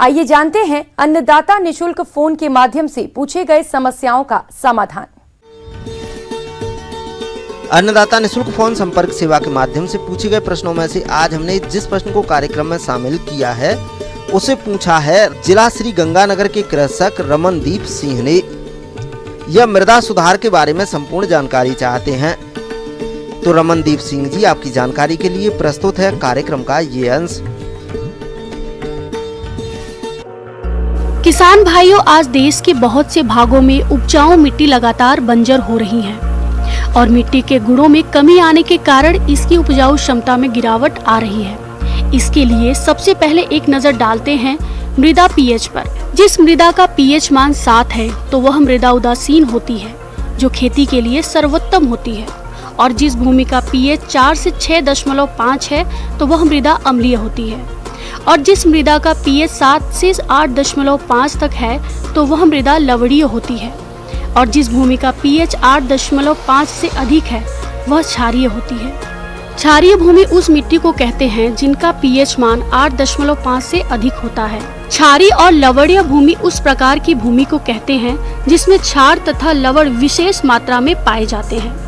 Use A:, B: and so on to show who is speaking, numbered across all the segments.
A: आइए जानते हैं अन्नदाता निशुल्क फोन के माध्यम से पूछे गए समस्याओं का समाधान।
B: अन्नदाता निशुल्क फोन संपर्क सेवा के माध्यम से पूछे गए प्रश्नों में से आज हमने जिस प्रश्न को कार्यक्रम में शामिल किया है उसे पूछा है जिला श्री गंगानगर के कृषक रमनदीप सिंह ने। यह मृदा सुधार के बारे में संपूर्ण जानकारी चाहते हैं। तो रमनदीप सिंह जी, आपकी जानकारी के लिए प्रस्तुत है कार्यक्रम का ये अंश।
C: किसान भाइयों, आज देश के बहुत से भागों में उपजाऊ मिट्टी लगातार बंजर हो रही है और मिट्टी के गुणों में कमी आने के कारण इसकी उपजाऊ क्षमता में गिरावट आ रही है। इसके लिए सबसे पहले एक नजर डालते हैं मृदा पीएच पर। जिस मृदा का पीएच मान 7 है तो वह मृदा उदासीन होती है, जो खेती के लिए सर्वोत्तम होती है। और जिस भूमि का पीएच 4 से 6.5 है तो वह मृदा अम्लीय होती है। और जिस मृदा का पीएच 7 से 8.5 तक है तो वह मृदा लवणीय होती है। और जिस भूमि का पीएच 8.5 से अधिक है वह क्षारीय होती है। क्षारीय भूमि उस मिट्टी को कहते हैं जिनका पीएच मान 8.5 से अधिक होता है। क्षारीय और लवणीय भूमि उस प्रकार की भूमि को कहते हैं जिसमें क्षार तथा लवण विशेष मात्रा में पाए जाते हैं।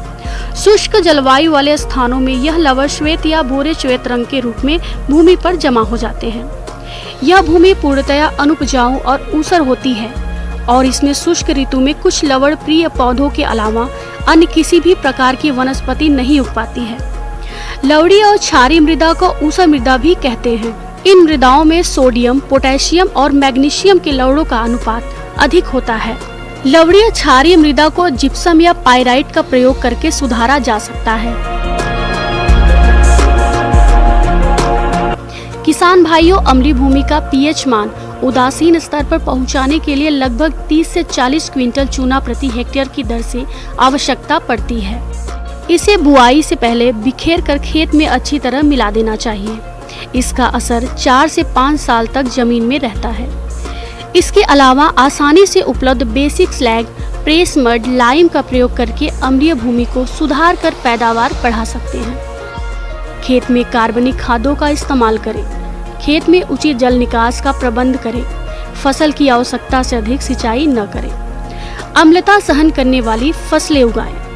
C: शुष्क जलवायु वाले स्थानों में यह लवण श्वेत या भूरे श्वेत रंग के रूप में भूमि पर जमा हो जाते हैं। यह भूमि पूर्णतया अनुपजाऊ और ऊसर होती है और इसमें शुष्क ऋतु में कुछ लवण प्रिय पौधों के अलावा अन्य किसी भी प्रकार की वनस्पति नहीं उग पाती है। लवणीय और क्षारीय मृदा को ऊसर मृदा भी कहते हैं। इन मृदाओं में सोडियम, पोटेशियम और मैग्नीशियम के लवणों का अनुपात अधिक होता है। लवणीय क्षारीय मृदा को जिप्सम या पाइराइट का प्रयोग करके सुधारा जा सकता है। किसान भाइयों, अम्लीय भूमि का पीएच मान उदासीन स्तर पर पहुंचाने के लिए लगभग 30 से 40 क्विंटल चूना प्रति हेक्टेयर की दर से आवश्यकता पड़ती है। इसे बुआई से पहले बिखेर कर खेत में अच्छी तरह मिला देना चाहिए। इसका असर 4 से 5 साल तक जमीन में रहता है। इसके अलावा आसानी से उपलब्ध basic slag, press mud, lime का प्रयोग करके अम्लीय भूमि को सुधार कर पैदावार बढ़ा सकते हैं। खेत में कार्बनिक खादों का इस्तेमाल करें। खेत में उचित जल निकास का प्रबंध करें। फसल की आवश्यकता से अधिक सिंचाई न करें। अम्लता सहन करने वाली फसलें उगाएं।